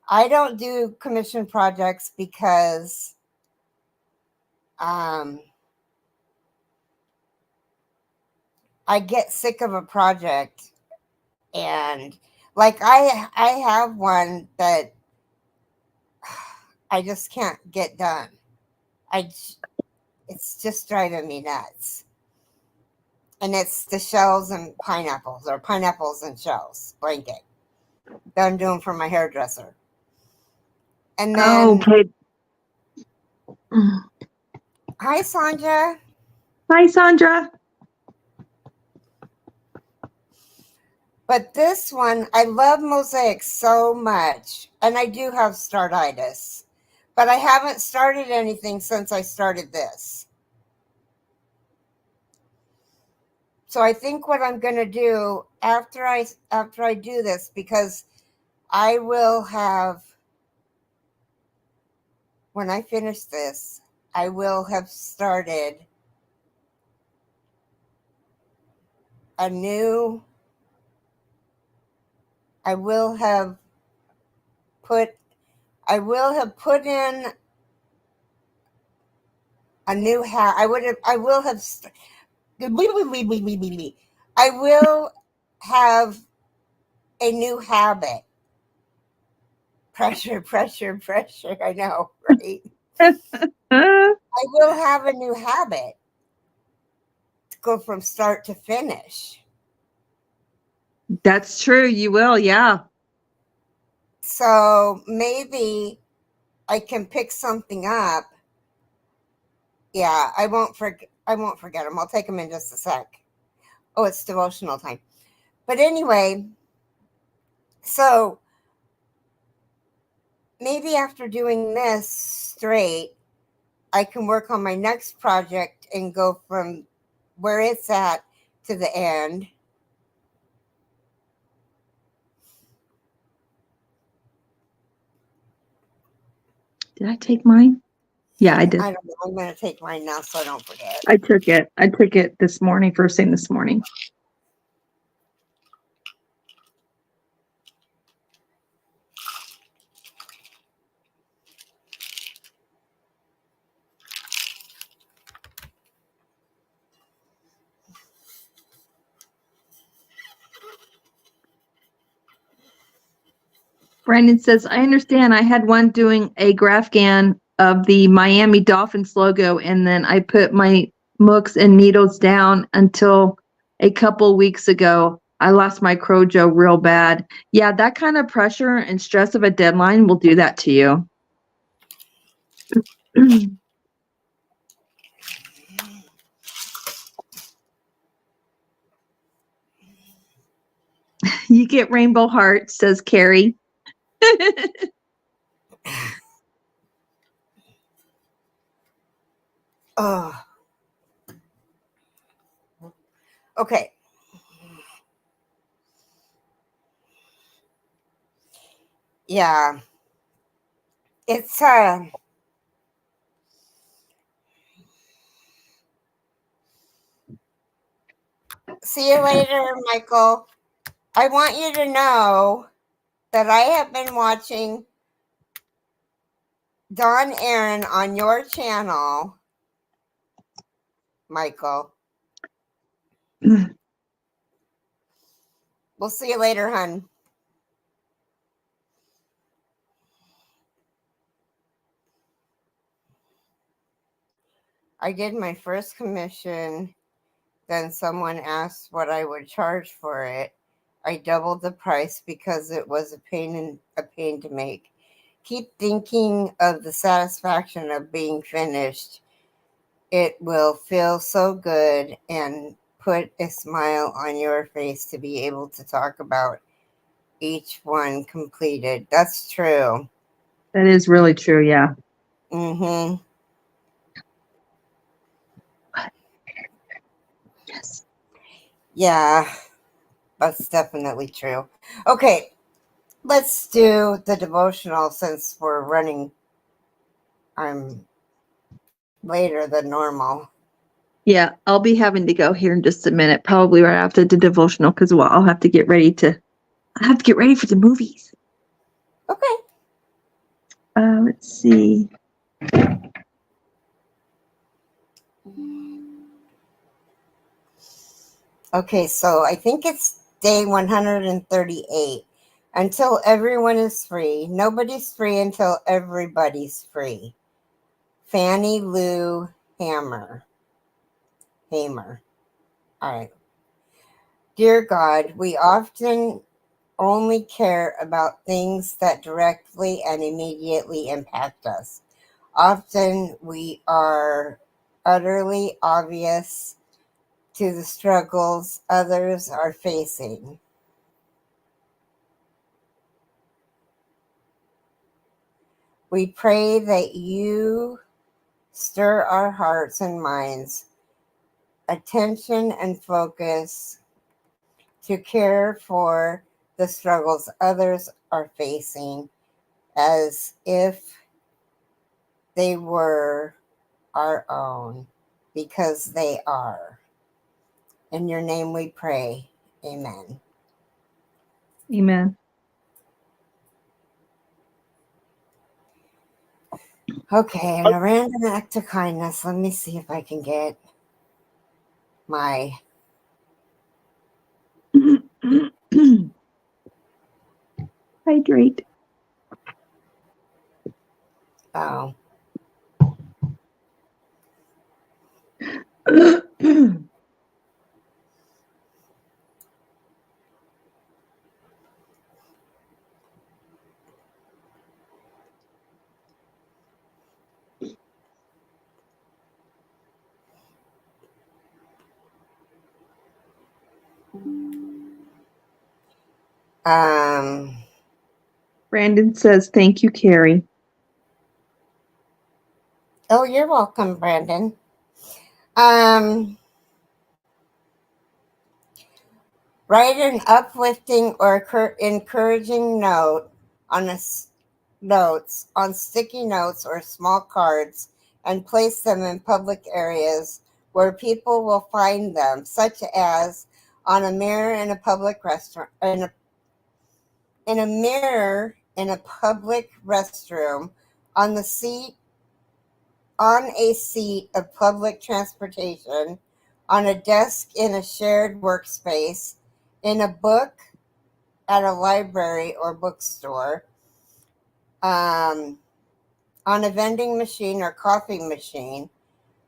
I don't do commission projects because I get sick of a project, and like I have one that I just can't get done. It's just driving me nuts. And it's the shells and pineapples, or pineapples and shells blanket that I'm doing for my hairdresser. And then, Okay. hi, Sandra. Hi, Sandra. But this one, I love mosaics so much. And I do have startitis. But I haven't started anything since I started this. So I think what I'm going to do after I do this, because I will have, when I finish this, I will have started a new, I will have put in a new hat. I will have a new habit. Pressure. I know, right? I will have a new habit to go from start to finish. That's true. You will. Yeah. So maybe I can pick something up. Yeah, I won't forget them. I'll take them in just a sec. Oh, it's devotional time. But anyway, so maybe after doing this straight, I can work on my next project and go from where it's at to the end. Did I take mine? Yeah, I did. I don't know. I'm going to take mine now so I don't forget. I took it. I took it this morning, first thing this morning. Brandon says, I understand. I had one doing a GraphGAN of the Miami Dolphins logo, and then I put my mooks and needles down until a couple weeks ago. I lost my Crojo real bad. Yeah, that kind of pressure and stress of a deadline will do that to you. You get rainbow hearts, says Keri. Oh. Okay. Yeah. It's see you later, Michael. I want you to know that I have been watching Dawn Aaron on your channel, Michael. We'll see you later, hun. I did my first commission. Then someone asked what I would charge for it. I doubled the price because it was a pain to make. Keep thinking of the satisfaction of being finished. It will feel so good and put a smile on your face to be able to talk about each one completed. That's true. That is really true, yeah. Mm-hmm. Yes. Yeah, that's definitely true. Okay, let's do the devotional since we're running. I'm later than normal. Yeah, I'll be having to go here in just a minute, probably right after the devotional, because I'll have to get ready for the movies. Okay. Let's see. Okay, so I think it's day 138. Until everyone is free. Nobody's free until everybody's free. Fannie Lou Hamer. All right. Dear God, we often only care about things that directly and immediately impact us. Often we are utterly obvious to the struggles others are facing. We pray that you stir our hearts and minds, attention and focus to care for the struggles others are facing as if they were our own, because they are. In your name we pray. Amen. Amen. Okay, and a random act of kindness. Let me see if I can get my Hydrate. oh. Um, Brandon says, thank you, Keri. oh, you're welcome, Brandon. Um, write an uplifting or encouraging note on notes on sticky notes or small cards and place them in public areas where people will find them, such as on a mirror in a public restaurant, in a mirror in a public restroom, on the seat on a seat of public transportation, on a desk in a shared workspace, in a book at a library or bookstore, on a vending machine or coffee machine.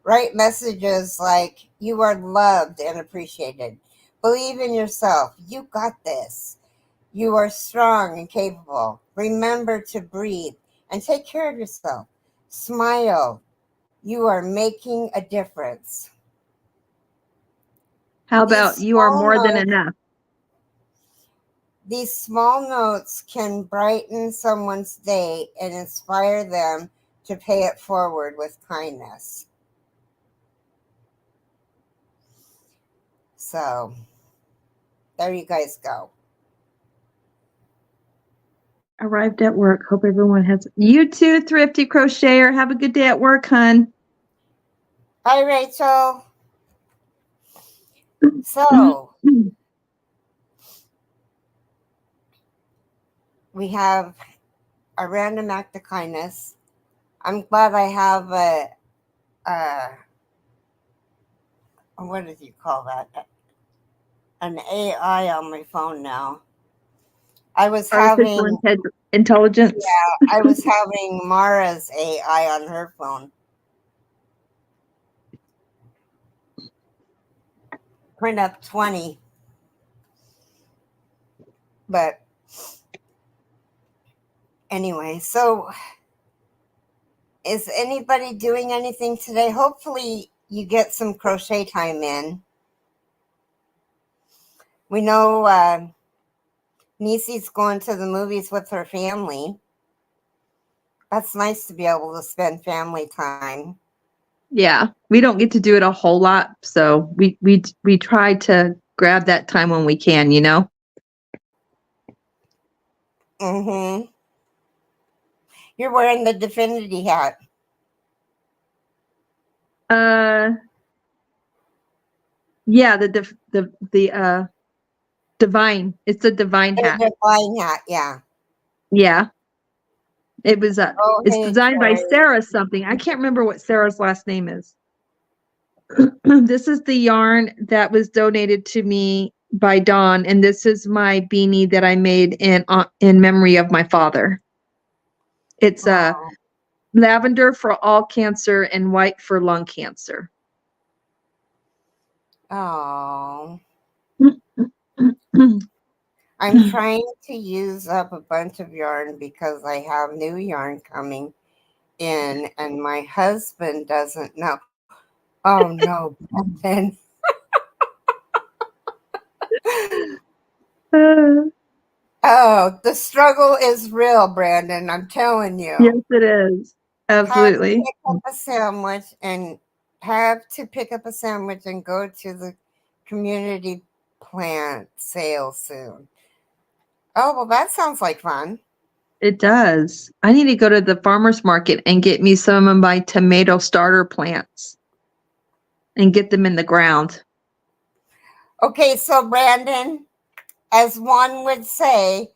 Write messages like, "You are loved and appreciated. Believe in yourself. You got this. You are strong and capable. Remember to breathe and take care of yourself. Smile. You are making a difference." How These about you are small more than notes, enough? these small notes can brighten someone's day and inspire them to pay it forward with kindness. So, there you guys go. Arrived at work. Hope everyone has. You too, Thrifty Crocheter. Have a good day at work, hun. Hi, Rachel. So, we have a random act of kindness. I'm glad I have what did you call that? An AI on my phone now. I was Artificial having intelligence. I was having Mara's AI on her phone. Print up 20. But anyway, so is anybody doing anything today? Hopefully you get some crochet time in. We know Nisi's going to the movies with her family. That's nice to be able to spend family time. Yeah, we don't get to do it a whole lot, so we try to grab that time when we can, you know. Mm-hmm. You're wearing the Divinity hat. Yeah, the divine. It's the divine hat. The Divine hat, yeah. Yeah, it was Oh, it's hey, designed by Terry. Sarah something. I can't remember what Sarah's last name is. This is the yarn that was donated to me by Dawn, and this is my beanie that I made in memory of my father. It's Oh, lavender for all cancer and white for lung cancer. oh. I'm trying to use up a bunch of yarn because I have new yarn coming in, and my husband doesn't know. Oh no, Brandon. Oh, the struggle is real, Brandon. I'm telling Yes, you. it is. Have to Absolutely. pick up a sandwich and have to pick up a sandwich and go to the community plant sale soon. Oh, well, that sounds like fun. It does. I need to go to the farmer's market and get me some of my tomato starter plants and get them in the ground. Okay, so Brandon, as one would say,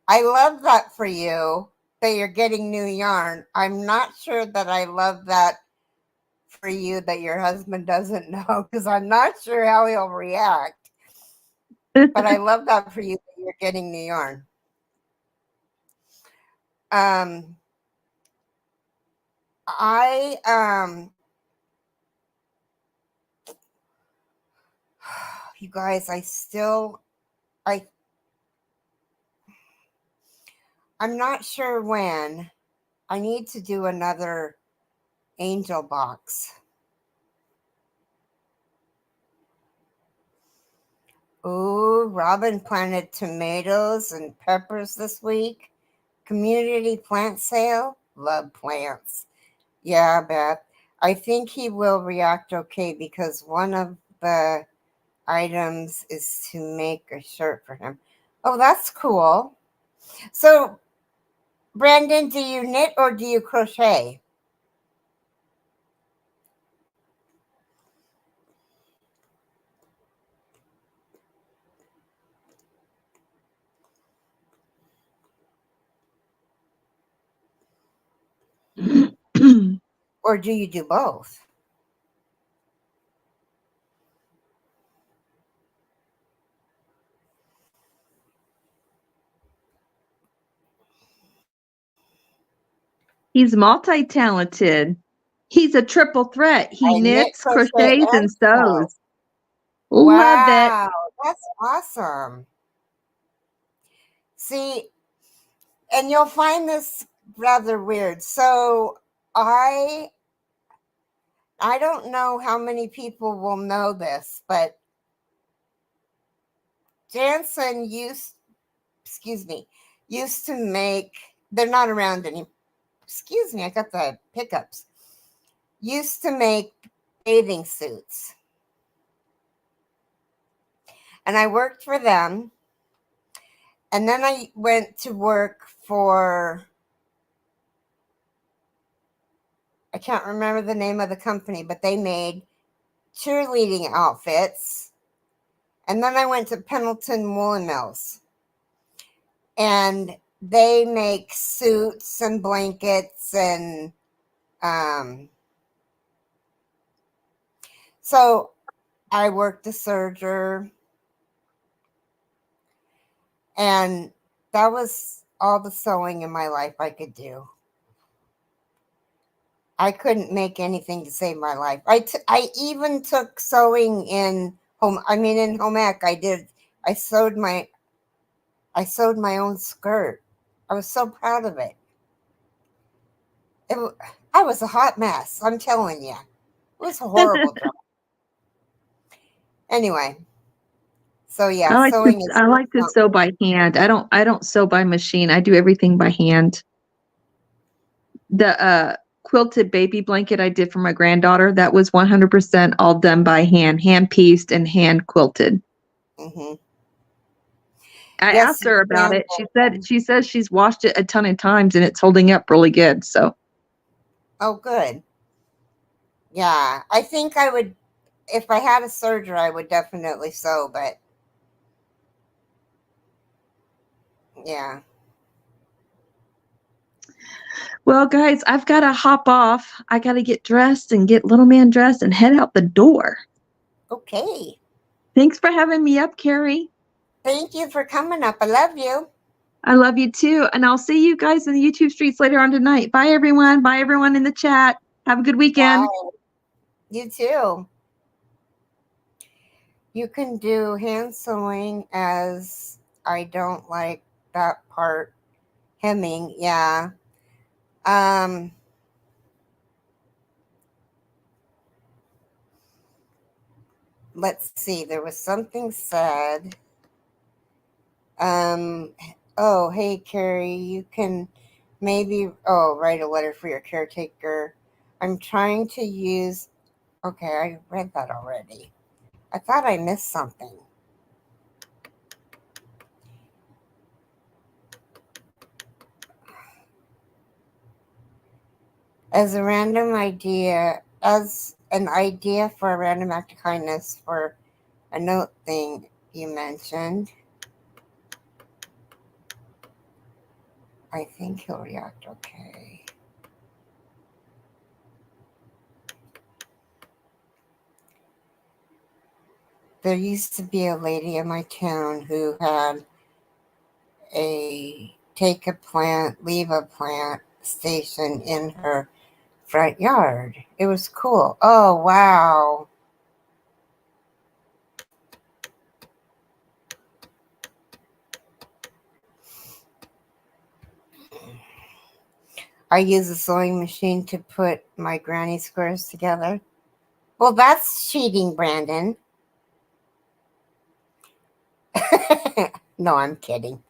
I love that for you that you're getting new yarn. I'm not sure that I love that for you that your husband doesn't know because I'm not sure how he'll react. But I love that for you that you're getting new yarn. I you guys, I I'm not sure when. I need to do another angel box. Ooh, Robin planted tomatoes and peppers this week. Community plant sale. Love plants. Yeah, Beth. I think he will react okay because one of the items is to make a shirt for him. Oh, that's cool. So, Brandon, do you knit or do you crochet? Or do you do both? He's multi-talented. He's a triple threat. He I knit, knits, crochet, crochets, and and sew. sews. Love it. Wow, that's awesome. See, and you'll find this rather weird. So I don't know how many people will know this, but Jansen used to make, they're not around anymore. Excuse me, I got the pickups. Used to make bathing suits. And I worked for them. And then I went to work for, I can't remember the name of the company, but they made cheerleading outfits. And then I went to Pendleton Woolen Mills. And they make suits and blankets and so I worked the serger, and that was all the sewing in my life I could do. I couldn't make anything to save my life. I even took sewing in in home ec. I sewed my own skirt. I was so proud of it. I was a hot mess. I'm telling you, it was a horrible job. Anyway, so yeah, sewing is. I like to sew by hand. I don't sew by machine. I do everything by hand. The quilted baby blanket I did for my granddaughter, that was 100% all done by hand pieced and hand quilted. Mm-hmm. I Yes, asked her about it. example. She says she's washed it a ton of times and it's holding up really good. So, Oh, good. Yeah, I think I would, if I had a serger, I would definitely sew, but yeah. well, guys, I've got to hop off. I got to get dressed and get little man dressed and head out the door. Okay. Thanks for having me up, Keri. Thank you for coming up. I love you. I love you too. And I'll see you guys in the YouTube streets later on tonight. Bye, everyone. Bye, everyone in the chat. Have a good weekend. Bye. You too. You can do hand sewing, as I don't like that part. Hemming, yeah. Let's see. There was something said. Oh, hey, Keri, you can maybe, write a letter for your caretaker. I'm trying to use, okay, I read that already. I thought I missed something. As an idea for a random act of kindness for a note thing you mentioned, I think he'll react okay. There used to be a lady in my town who had a take a plant, leave a plant station in her front yard. It was cool. Oh, wow. I use a sewing machine to put my granny squares together. Well, that's cheating, Brandon. No, I'm kidding.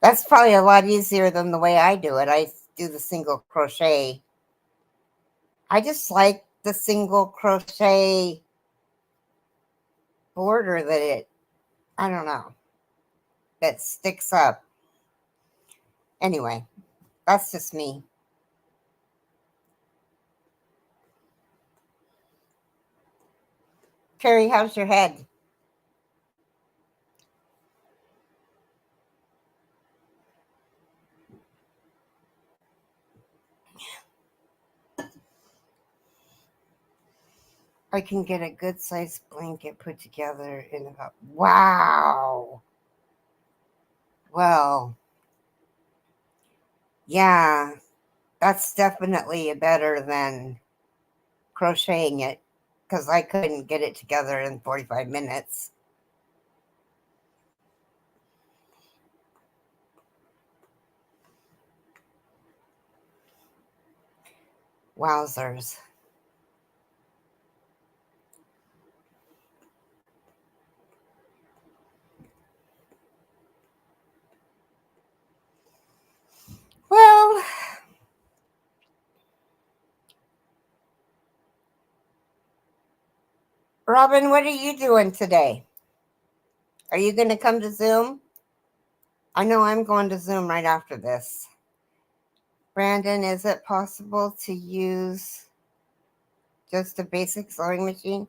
That's probably a lot easier than the way I do it. I do the single crochet. I just like the single crochet border that I don't know, that sticks up. Anyway, that's just me. Keri, how's your head? I can get a good sized blanket put together in about. Wow. Well, yeah, that's definitely better than crocheting it because I couldn't get it together in 45 minutes. Wowzers. Well, Robin, what are you doing today? Are you going to come to Zoom? I know I'm going to Zoom right after this. Brandon, is it possible to use just a basic sewing machine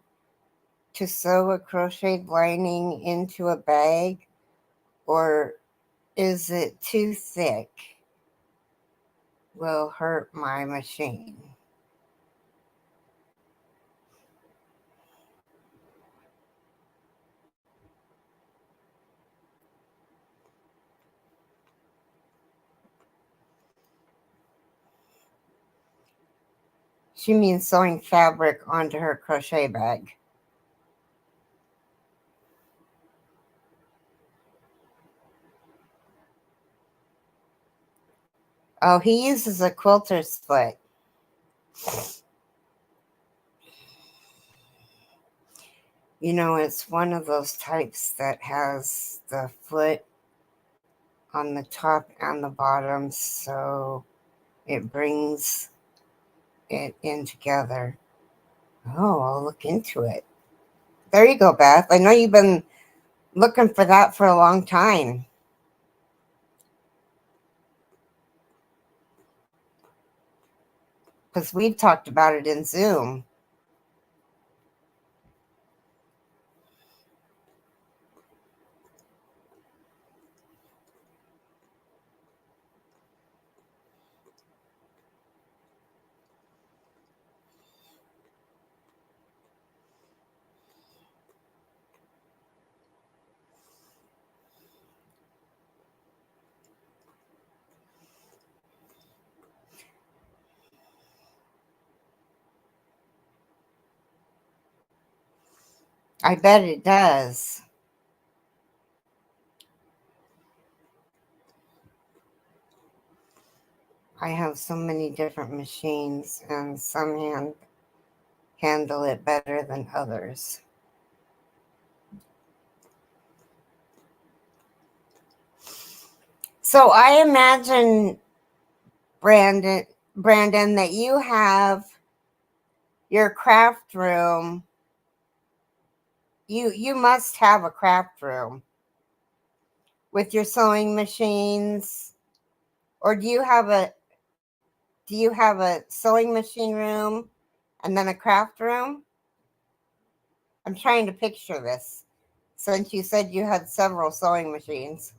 to sew a crocheted lining into a bag, or is it too thick? Will hurt my machine. She means sewing fabric onto her crochet bag. Oh, he uses a quilter's foot. You know, it's one of those types that has the foot on the top and the bottom, so it brings it in together. Oh, I'll look into it. There you go, Beth. I know you've been looking for that for a long time. Because we've talked about it in Zoom. I bet it does. I have so many different machines, and some handle it better than others. So I imagine, Brandon, that you have your craft room. You must have a craft room with your sewing machines, or do you have a sewing machine room and then a craft room? I'm trying to picture this since you said you had several sewing machines.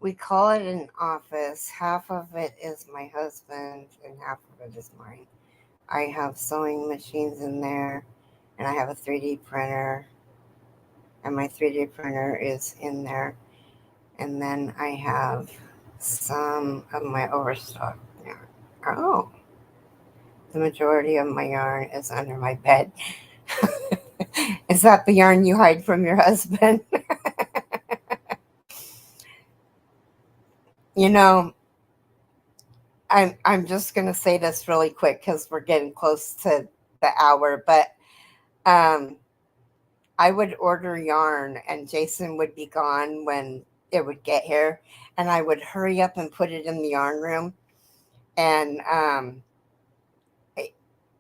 we call it an office. Half of it is my husband and half of it is mine. I have sewing machines in there, and I have a 3D printer, and my 3D printer is in there. And then I have some of my overstock yarn. Oh, the majority of my yarn is under my bed. Is that the yarn you hide from your husband? You know, I'm just gonna say this really quick because we're getting close to the hour, but I would order yarn and Jason would be gone when it would get here, and I would hurry up and put it in the yarn room. And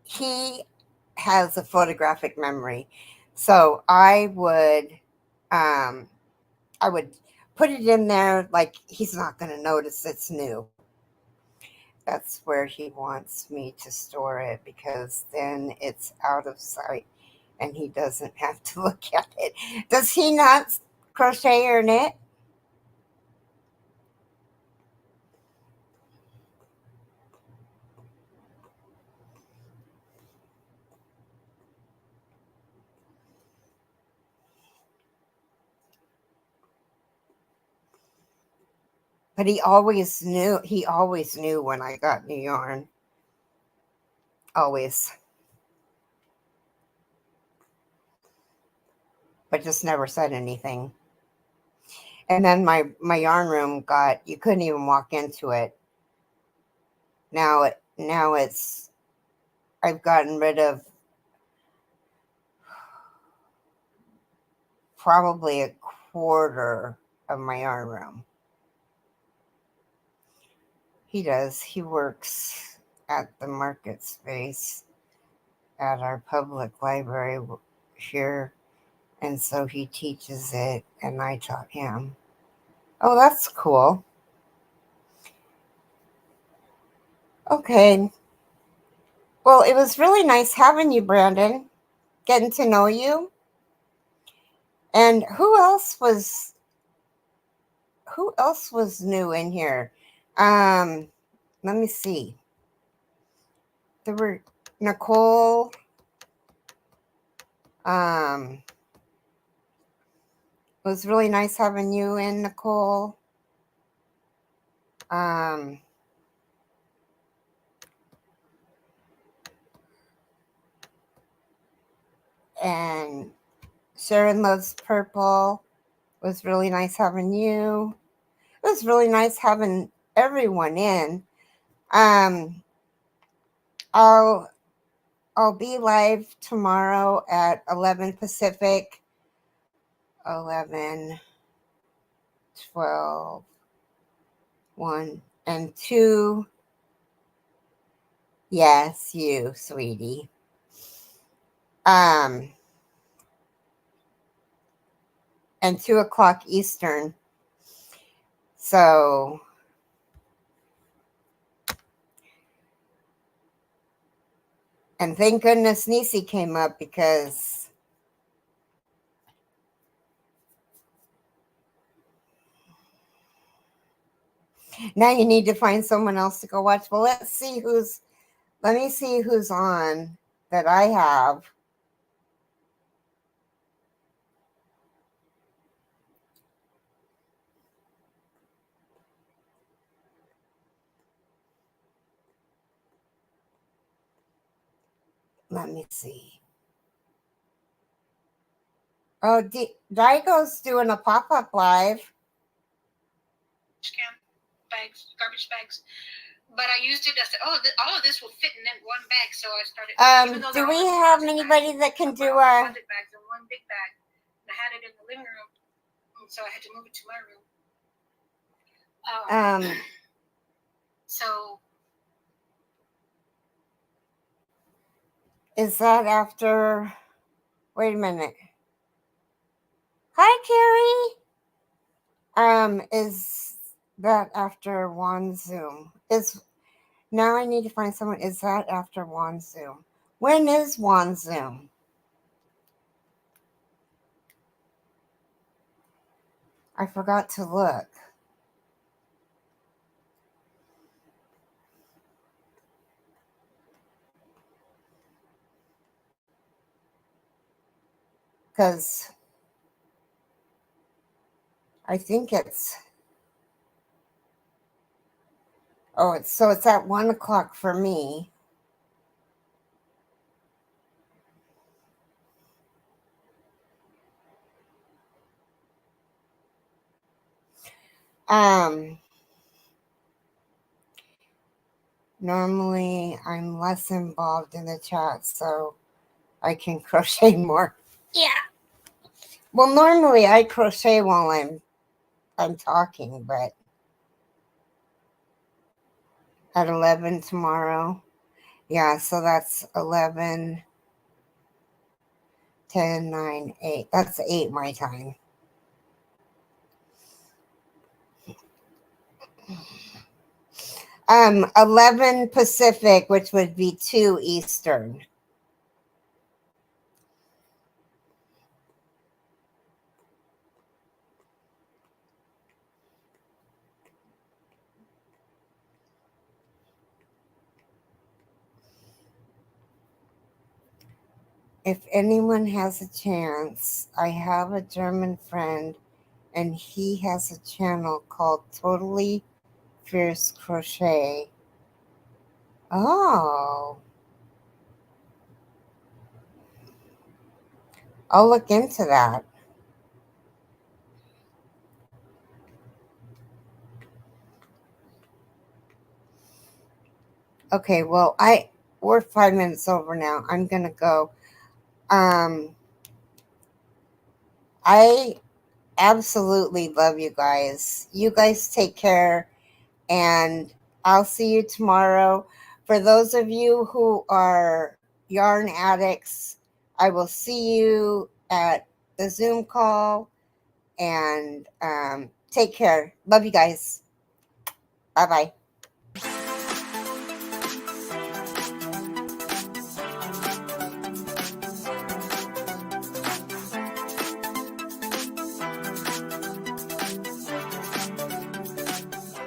he has a photographic memory, so I would put it in there like he's not going to notice it's new. That's where he wants me to store it because then it's out of sight and he doesn't have to look at it. Does he not crochet or knit? But he always knew. He always knew when I got new yarn. Always. But just never said anything. And then my yarn room you couldn't even walk into it. Now it's I've gotten rid of probably a quarter of my yarn room. He does. He works at the market space at our public library here. And so he teaches it and I taught him. Oh, that's cool. Okay. Well, it was really nice having you, Brandon. Getting to know you. And who else was new in here? Let me see. There were Nicole. It was really nice having you in, Nicole. And Sharon Loves Purple. It was really nice having you. It was really nice having everyone in. I'll be live tomorrow at 11 Pacific, 11, 12, 1, and 2. Yes, you, sweetie. And 2 o'clock Eastern. So and thank goodness Nisi came up because now you need to find someone else to go watch. Well, let me see who's on that I have. Let me see. Oh, Daigo's doing a pop-up live. Garbage bags. But I used it. I said, all of this will fit in that one bag. So I started. Do we have anybody that can do a bags in one big bag? And I had it in the living room, so I had to move it to my room. So is that after? Wait a minute. Hi, Keri. Is that after Juan Zoom? Now I need to find someone. Is that after Juan Zoom? When is Juan Zoom? I forgot to look. because I think it's it's at 1 o'clock for me. Normally I'm less involved in the chat, so I can crochet more. Yeah. Well, normally I crochet while I'm talking, but at 11 tomorrow. Yeah, so that's 11, 10, 9, 8. That's 8 my time. Um, 11 Pacific, which would be 2 Eastern. If anyone has a chance, I have a German friend and he has a channel called Totally Fierce Crochet. Oh, I'll look into that. Okay, well, we're 5 minutes over now. I'm gonna go. I absolutely love you guys. You guys take care, and I'll see you tomorrow. For those of you who are yarn addicts, I will see you at the Zoom call, and take care. Love you guys. Bye-bye.